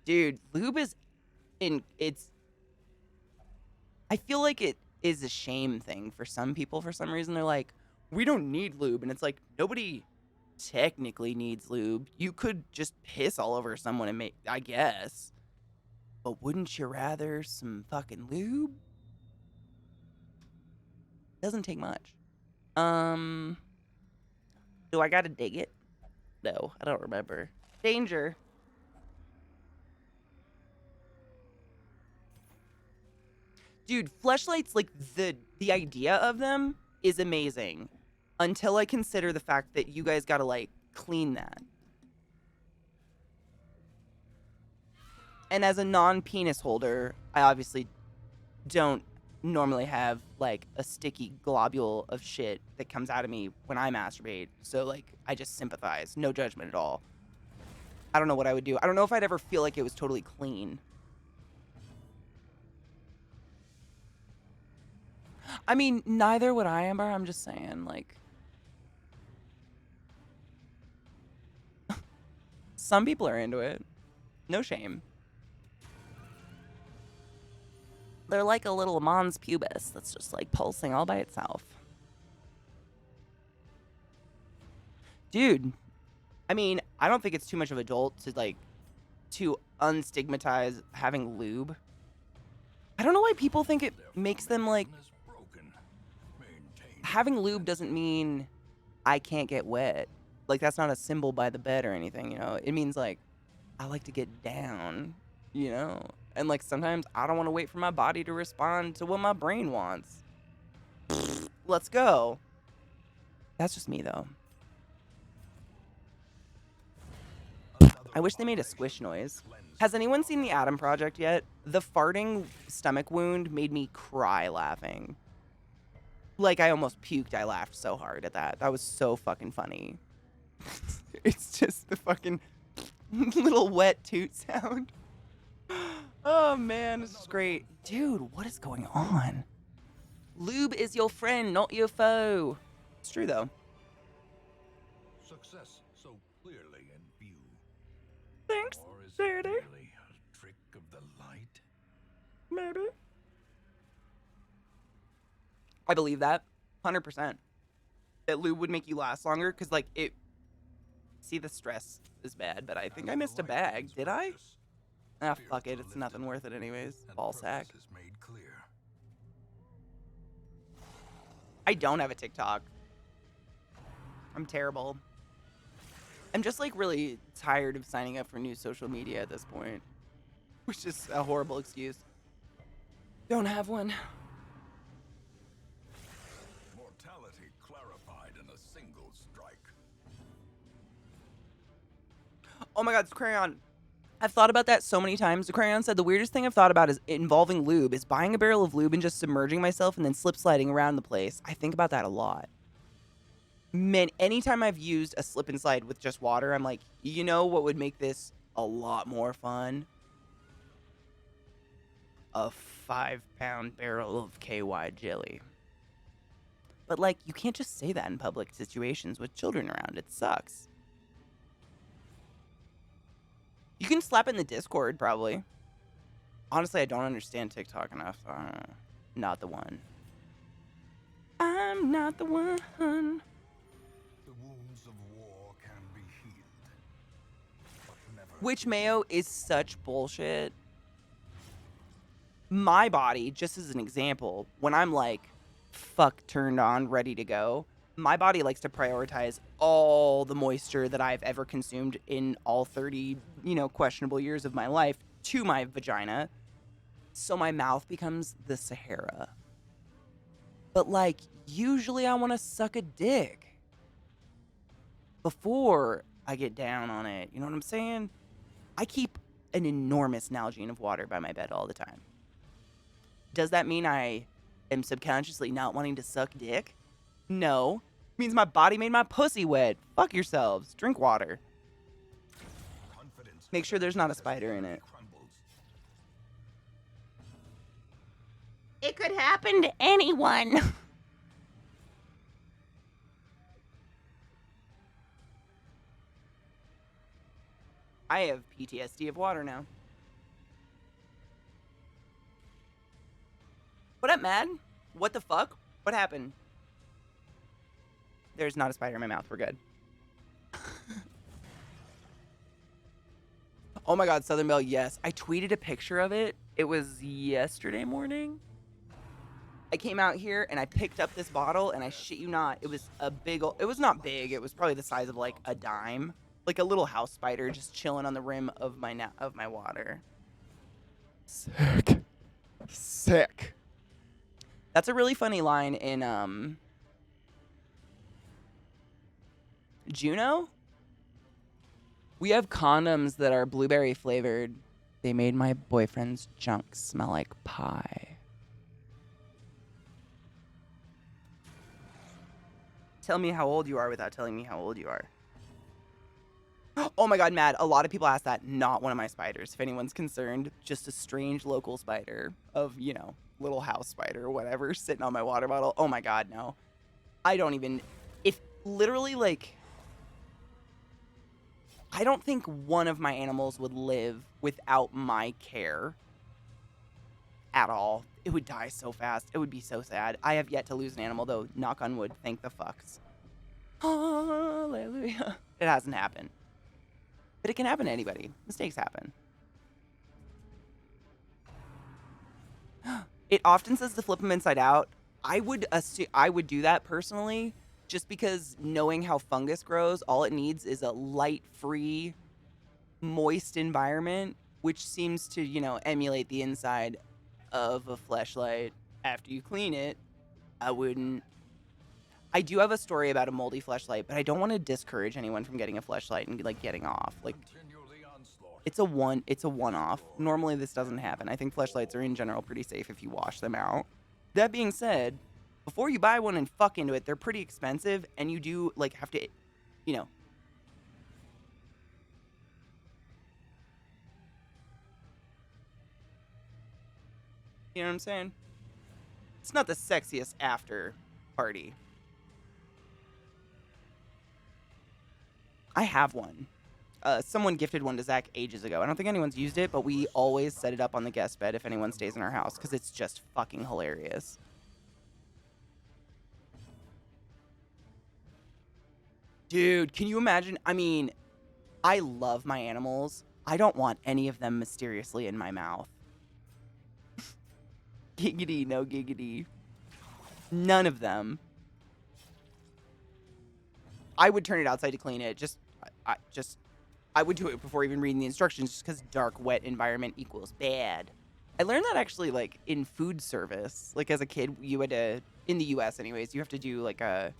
Dude, lube is it's I feel like it is a shame thing for some people for some reason. They're like, we don't need lube. And it's like, nobody technically needs lube. You could just piss all over someone and make, I guess. But wouldn't you rather some fucking lube? Doesn't take much. Um, do I gotta dig it? No, I don't remember. Danger. Dude, fleshlights, like the idea of them is amazing. Until I consider the fact that you guys gotta like clean that. And as a non-penis holder, I obviously don't normally have like a sticky globule of shit that comes out of me when I masturbate. So like I just sympathize. No judgment at all. I don't know what I would do. I don't know if I'd ever feel like it was totally clean. I mean, neither would I, Amber. I'm just saying, like, some people are into it. No shame. They're like a little mons pubis that's just like pulsing all by itself. Dude, I mean, I don't think it's too much of adult to like to unstigmatize having lube. I don't know why people think it makes them like having lube doesn't mean I can't get wet. Like that's not a symbol by the bed or anything, you know. It means like I like to get down, you know? And like sometimes I don't want to wait for my body to respond to what my brain wants. Let's go. That's just me though. I wish they made a squish noise. Has anyone seen the Adam Project yet? The farting stomach wound made me cry laughing. Like I almost puked. I laughed so hard at that. That was so fucking funny. It's just the fucking little wet toot sound. Oh man, this is great. Dude, what is going on? Lube is your friend, not your foe. It's true though. Success so clearly in view. Thanks, Or is it Daddy. really a trick of the light? Maybe. I believe that. 100%. That lube would make you last longer because like it. See, the stress is bad, but I think I missed a bag. Did I? Ah, fuck it. It's nothing worth it anyways. Ball sack. I don't have a TikTok. I'm terrible. I'm just like really tired of signing up for new social media at this point. Which is a horrible excuse. Don't have one. Mortality clarified in a single strike. Oh my god, it's Crayon. I've thought about that so many times. The Crayon said the weirdest thing I've thought about is involving lube is buying a barrel of lube and just submerging myself and then slip sliding around the place. I think about that a lot. Man, anytime I've used a slip and slide with just water, I'm like, you know what would make this a lot more fun? A 5-pound barrel of KY jelly. But like, you can't just say that in public situations with children around. It sucks. You can slap in the Discord, probably. Honestly, I don't understand TikTok enough. Not the one. I'm not the one. The wounds of war can be healed, but never. Which Mayo is such bullshit. My body, just as an example, when I'm like, fuck, turned on, ready to go, my body likes to prioritize all the moisture that I've ever consumed in all 30, questionable years of my life to my vagina. So my mouth becomes the Sahara. But like, usually I want to suck a dick before I get down on it. You know what I'm saying? I keep an enormous Nalgene of water by my bed all the time. Does that mean I am subconsciously not wanting to suck dick? No. It means my body made my pussy wet. Fuck yourselves. Drink water. Make sure there's not a spider in it. It could happen to anyone. I have PTSD of water now. mad? What the fuck? What happened? There's not a spider in my mouth. We're good. Oh my god, Southern Belle, yes. I tweeted a picture of it. It was yesterday morning. I came out here and I picked up this bottle, and I shit you not, it was a big old, it was not big, it was probably the size of like a dime. Like a little house spider just chilling on the rim of my water. Sick. Sick. That's a really funny line in Juno. We have condoms that are blueberry flavored. They made my boyfriend's junk smell like pie. Tell me how old you are without telling me how old you are. Oh my god, Mad. A lot of people ask that. Not one of my spiders, if anyone's concerned. Just a strange local spider of, you know, little house spider or whatever sitting on my water bottle. Oh my god, no. I don't even... If literally, like... I don't think one of my animals would live without my care at all. It would die so fast. It would be so sad. I have yet to lose an animal, though. Knock on wood. Thank the fucks. Hallelujah. It hasn't happened. But it can happen to anybody. Mistakes happen. It often says to flip them inside out. I would do that personally, just because knowing how fungus grows, all it needs is a light-free, moist environment, which seems to, you know, emulate the inside of a fleshlight. After you clean it, I wouldn't. I do have a story about a moldy fleshlight, but I don't want to discourage anyone from getting a fleshlight and like getting off. Like, it's a one-off. Normally this doesn't happen. I think fleshlights are in general pretty safe if you wash them out. That being said, before you buy one and fuck into it, they're pretty expensive, and you do like have to, you know. You know what I'm saying? It's not the sexiest after party. I have one. Someone gifted one to Zach ages ago. I don't think anyone's used it, but we always set it up on the guest bed if anyone stays in our house, because it's just fucking hilarious. Dude, can you imagine? I mean, I love my animals. I don't want any of them mysteriously in my mouth. Giggity, no giggity. None of them. I would turn it outside to clean it. I would do it before even reading the instructions, just because dark, wet environment equals bad. I learned that actually, like, in food service. Like, as a kid, you had to, in the U.S. anyways, you have to do, like, a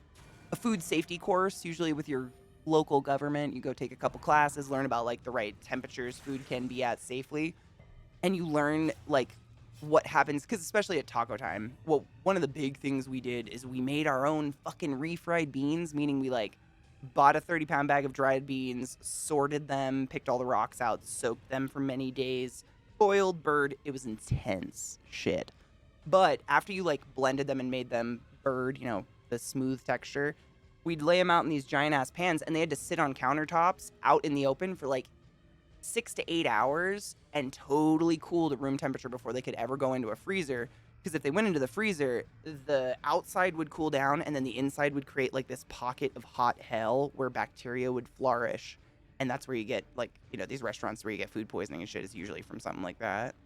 food safety course, usually with your local government. You go take a couple classes, learn about, like, the right temperatures food can be at safely. And you learn, like, what happens, because especially at taco time, well, one of the big things we did is we made our own fucking refried beans, meaning we, like, bought a 30-pound bag of dried beans, sorted them, picked all the rocks out, soaked them for many days, boiled bird. It was intense shit. But after you, like, blended them and made them bird, you know, the smooth texture, we'd lay them out in these giant-ass pans, and they had to sit on countertops out in the open for, like, 6 to 8 hours and totally cool to room temperature before they could ever go into a freezer. Because if they went into the freezer, the outside would cool down, and then the inside would create, like, this pocket of hot hell where bacteria would flourish. And that's where you get, like, you know, these restaurants where you get food poisoning and shit is usually from something like that.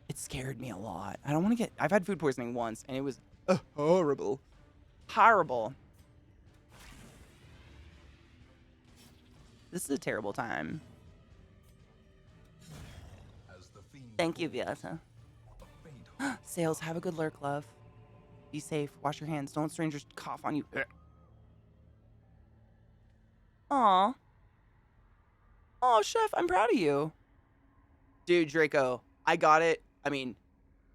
It scared me a lot. I don't want to get... I've had food poisoning once, and it was horrible. Horrible. This is a terrible time. Thank you, Viata. Sales, have a good lurk, love. Be safe. Wash your hands. Don't let strangers cough on you. Aw. Oh, Chef, I'm proud of you. Dude, Draco, I got it. I mean,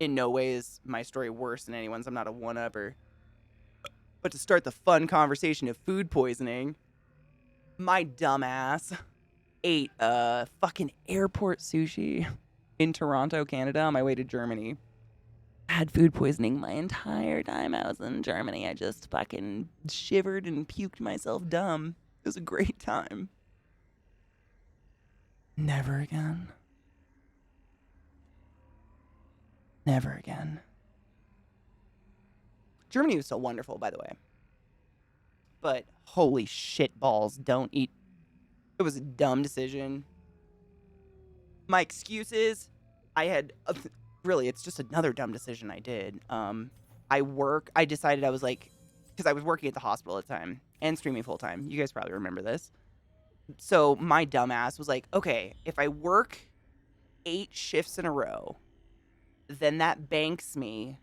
in no way is my story worse than anyone's. I'm not a one-upper. But to start the fun conversation of food poisoning, my dumbass ate fucking airport sushi in Toronto, Canada, on my way to Germany. I had food poisoning my entire time I was in Germany. I just fucking shivered and puked myself dumb. It was a great time. Never again. Never again. Germany was still wonderful, by the way. But holy shit balls, don't eat. It was a dumb decision. My excuse is I had really, it's just another dumb decision I did. I decided I was like, because I was working at the hospital at the time and streaming full time. You guys probably remember this. So my dumbass was like, okay, if I work 8 shifts in a row, then that banks me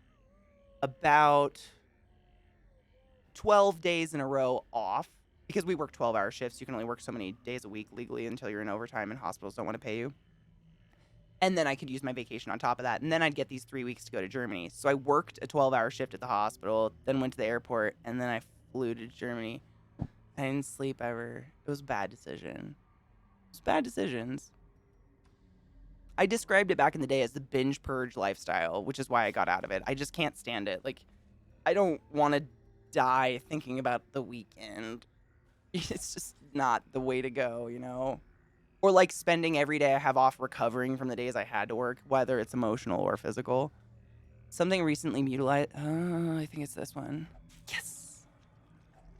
about 12 days in a row off, because we work 12-hour shifts. You can only work so many days a week legally until you're in overtime, and hospitals don't want to pay you. And then I could use my vacation on top of that. And then I'd get these 3 weeks to go to Germany. So I worked a 12-hour shift at the hospital, then went to the airport, and then I flew to Germany. I didn't sleep ever. It was a bad decision. It was bad decisions. I described it back in the day as the binge purge lifestyle, which is why I got out of it. I just can't stand it. Like, I don't want to die thinking about the weekend. It's just not the way to go, you know? Or like spending every day I have off recovering from the days I had to work, whether it's emotional or physical. Something recently mutilated. I think it's this one. Yes.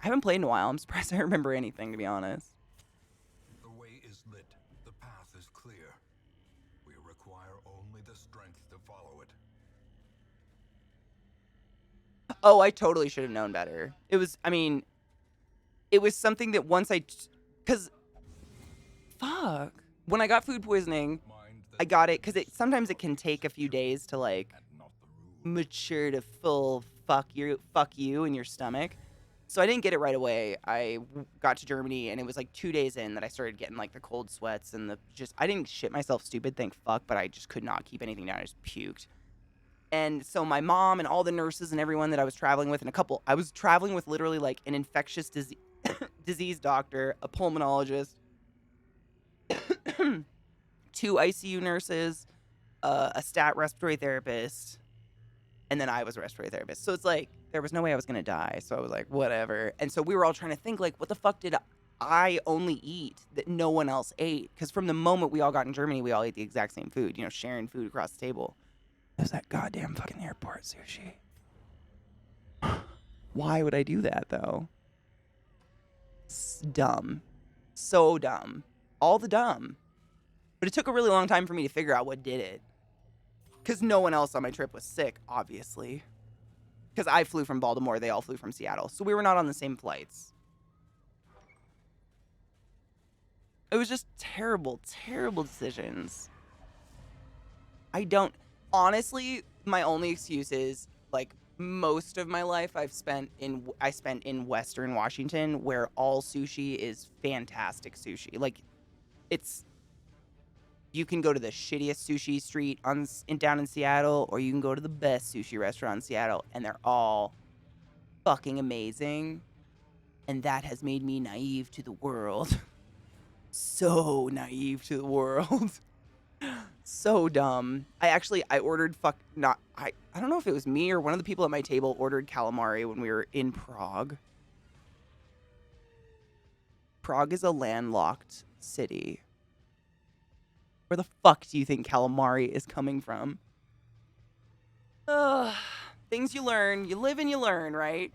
I haven't played in a while. I'm surprised I remember anything, to be honest. The way is lit. The path is clear. We require only the strength to follow it. Oh, I totally should have known better. It was something that once because fuck. When I got food poisoning, I got it because sometimes it can take a few days to like mature to full fuck you in your stomach. So I didn't get it right away. I got to Germany and it was like 2 days in that I started getting like the cold sweats and I didn't shit myself stupid, thank fuck, but I just could not keep anything down. I just puked. And so my mom and all the nurses and everyone that I was traveling with, and I was traveling with literally like an infectious disease doctor, a pulmonologist, 2 ICU nurses, a stat respiratory therapist, and then I was a respiratory therapist. So it's like, there was no way I was going to die. So I was like, whatever. And so we were all trying to think like, what the fuck did I only eat that no one else ate? Because from the moment we all got in Germany, we all ate the exact same food, you know, sharing food across the table. It was that goddamn fucking airport sushi. Why would I do that though? It's dumb. So dumb. All the dumb. But it took a really long time for me to figure out what did it. Because no one else on my trip was sick, obviously. Because I flew from Baltimore, they all flew from Seattle. So we were not on the same flights. It was just terrible, terrible decisions. Honestly, my only excuse is, like, most of my life I spent in Western Washington, where all sushi is fantastic sushi. Like, you can go to the shittiest sushi street down in Seattle, or you can go to the best sushi restaurant in Seattle, and they're all fucking amazing. And that has made me naive to the world. So naive to the world. So dumb. I ordered I don't know if it was me or one of the people at my table ordered calamari when we were in Prague. Prague is a landlocked city. Where the fuck do you think calamari is coming from? Ugh. Things you learn. You live and you learn, right?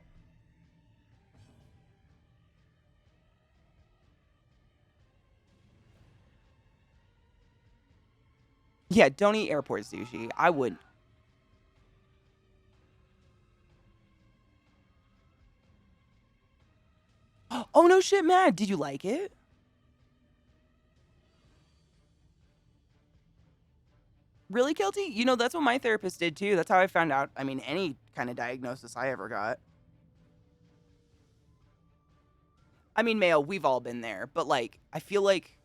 Yeah, don't eat airport sushi. I wouldn't. Oh, no shit, Matt. Did you like it? Really, Kelty? You know, that's what my therapist did too. That's how I found out. I mean, any kind of diagnosis I ever got. I mean, Mayo, we've all been there. But, like, I feel like,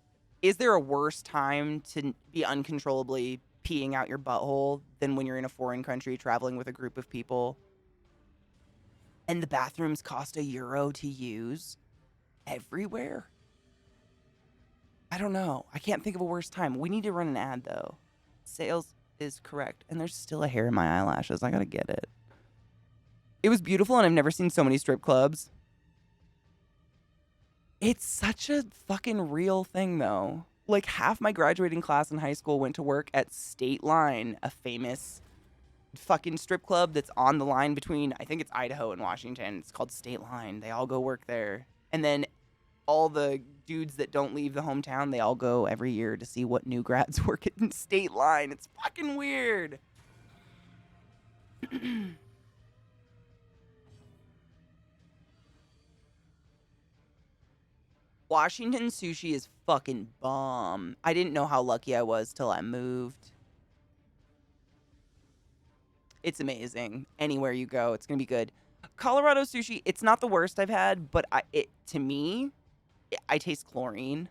is there a worse time to be uncontrollably peeing out your butthole than when you're in a foreign country traveling with a group of people? And the bathrooms cost €1 to use everywhere? I don't know. I can't think of a worse time. We need to run an ad, though. Sales is correct. And there's still a hair in my eyelashes. I gotta get it. It was beautiful, and I've never seen so many strip clubs. It's such a fucking real thing, though. Like, half my graduating class in high school went to work at State Line, a famous fucking strip club that's on the line between, I think it's Idaho and Washington. It's called State Line. They all go work there. And then all the dudes that don't leave the hometown, they all go every year to see what new grads work at State Line. It's fucking weird. Washington sushi is fucking bomb. I didn't know how lucky I was till I moved. It's amazing. Anywhere you go, it's gonna be good. Colorado sushi, it's not the worst I've had, but to me, I taste chlorine.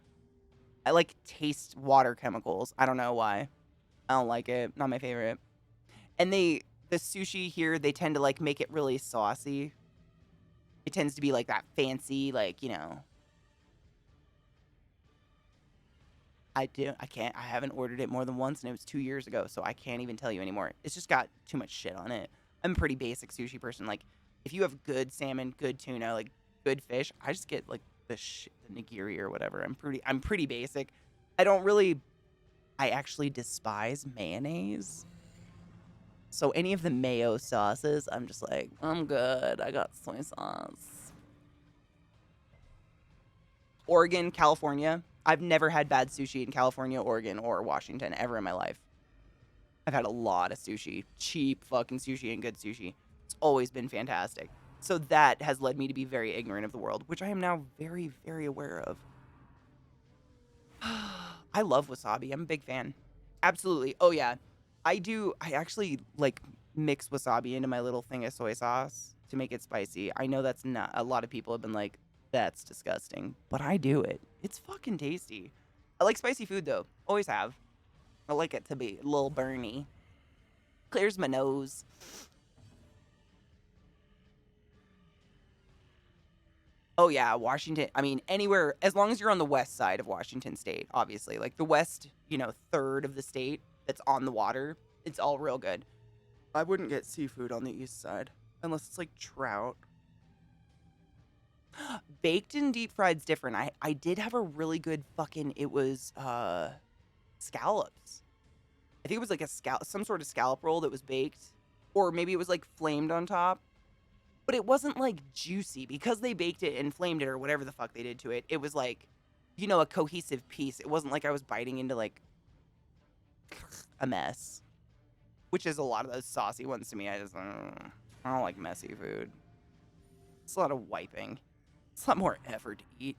I like taste water chemicals. I don't know why. I don't like it. Not my favorite. And the sushi here, they tend to like make it really saucy. It tends to be like that fancy, like, you know. I haven't ordered it more than once, and it was 2 years ago, so I can't even tell you anymore. It's just got too much shit on it. I'm a pretty basic sushi person. Like, if you have good salmon, good tuna, like good fish, I just get like the nigiri or whatever. I'm pretty basic. I actually despise mayonnaise. So any of the mayo sauces, I'm just like, I'm good. I got soy sauce. Oregon, California. I've never had bad sushi in California, Oregon, or Washington ever in my life. I've had a lot of sushi. Cheap fucking sushi and good sushi. It's always been fantastic. So that has led me to be very ignorant of the world, which I am now very, very aware of. I love wasabi. I'm a big fan. Absolutely. Oh, yeah. I actually, like, mix wasabi into my little thing of soy sauce to make it spicy. I know that's not... A lot of people have been like, that's disgusting. But I do it. It's fucking tasty. I like spicy food, though. Always have. I like it to be a little burny. Clears my nose. Oh, yeah, Washington. I mean, anywhere, as long as you're on the west side of Washington State, obviously. Like, the west, third of the state that's on the water, it's all real good. I wouldn't get seafood on the east side. Unless it's, like, trout. Baked and deep fried's different. I did have a really good fucking, it was, scallops. I think it was, like, some sort of scallop roll that was baked. Or maybe it was, like, flamed on top. But it wasn't, like, juicy. Because they baked it and flamed it or whatever the fuck they did to it, it was, like, a cohesive piece. It wasn't like I was biting into, like, a mess. Which is a lot of those saucy ones to me. I don't like messy food. It's a lot of wiping. It's a lot more effort to eat.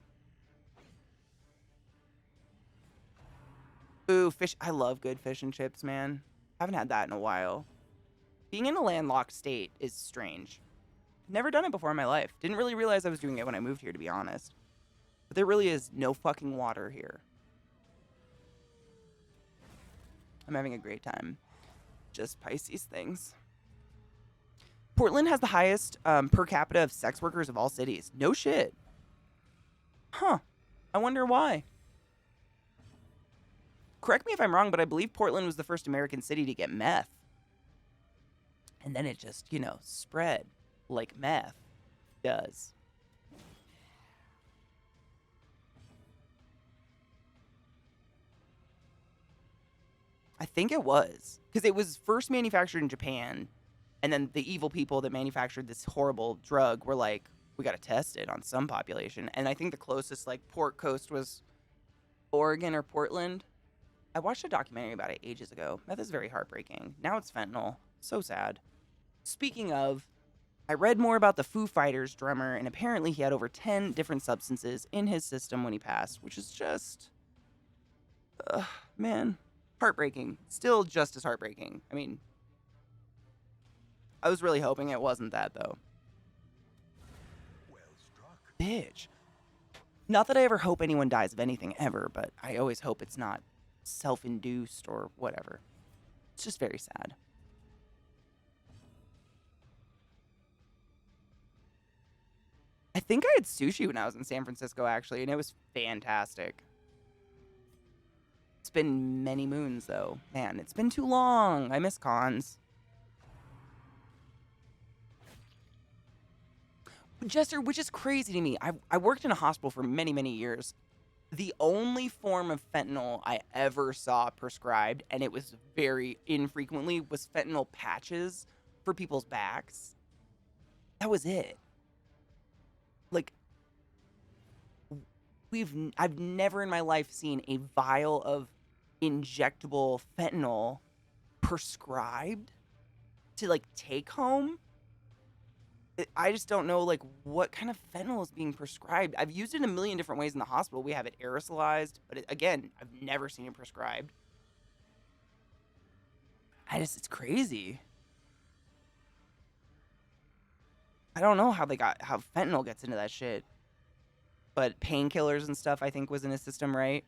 Ooh, fish. I love good fish and chips, man. Haven't had that in a while. Being in a landlocked state is strange. Never done it before in my life. Didn't really realize I was doing it when I moved here, to be honest. But there really is no fucking water here. I'm having a great time. Just Pisces things. Portland has the highest per capita of sex workers of all cities. No shit. Huh. I wonder why. Correct me if I'm wrong, but I believe Portland was the first American city to get meth. And then it just, spread like meth does. I think it was. Because it was first manufactured in Japan. And then the evil people that manufactured this horrible drug were like, we got to test it on some population. And I think the closest, like, port coast was Oregon or Portland. I watched a documentary about it ages ago. Meth is very heartbreaking. Now it's fentanyl. So sad. Speaking of, I read more about the Foo Fighters drummer, and apparently he had over 10 different substances in his system when he passed, which is just, man, heartbreaking. Still just as heartbreaking. I mean, I was really hoping it wasn't that, though. Well struck. Bitch. Not that I ever hope anyone dies of anything ever, but I always hope it's not self-induced or whatever. It's just very sad. I think I had sushi when I was in San Francisco, actually, and it was fantastic. It's been many moons, though. Man, it's been too long. I miss cons. Jester, which is crazy to me. I worked in a hospital for many, many years. The only form of fentanyl I ever saw prescribed, and it was very infrequently, was fentanyl patches for people's backs. That was it. Like, I've never in my life seen a vial of injectable fentanyl prescribed to like take home. I just don't know like what kind of fentanyl is being prescribed. I've used it a million different ways in the hospital. We have it aerosolized, but again, I've never seen it prescribed. It's crazy. I don't know how fentanyl gets into that shit. But painkillers and stuff I think was in his system, right?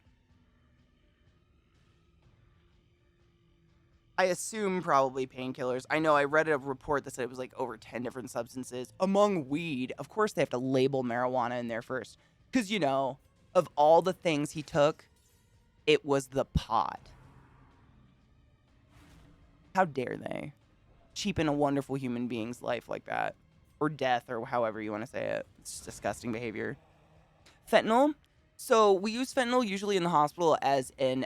I assume probably painkillers. I know I read a report that said it was like over 10 different substances among weed. Of course, they have to label marijuana in there first. Because, you know, of all the things he took, it was the pot. How dare they cheapen a wonderful human being's life like that? Or death, or however you want to say it. It's just disgusting behavior. Fentanyl. So we use fentanyl usually in the hospital as an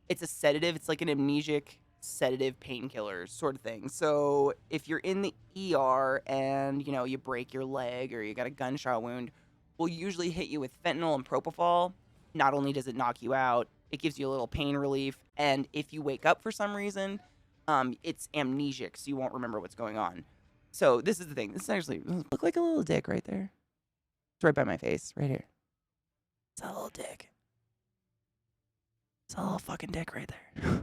it's a sedative. It's like an amnesic sedative painkiller sort of thing. So if you're in the ER and, you know, you break your leg or you got a gunshot wound, we'll usually hit you with fentanyl and propofol. Not only does it knock you out, it gives you a little pain relief. And if you wake up for some reason, it's amnesic, so you won't remember what's going on. So this is the thing. This is actually look like a little dick right there. It's right by my face, right here. It's a little dick. It's a little fucking dick right there.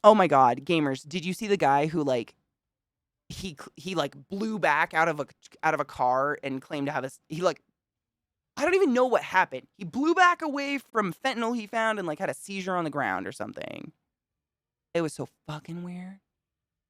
Oh my god, gamers, did you see the guy who like he like blew back out of a car and claimed to have I don't even know what happened. He blew back away from fentanyl he found and like had a seizure on the ground or something. It was so fucking weird.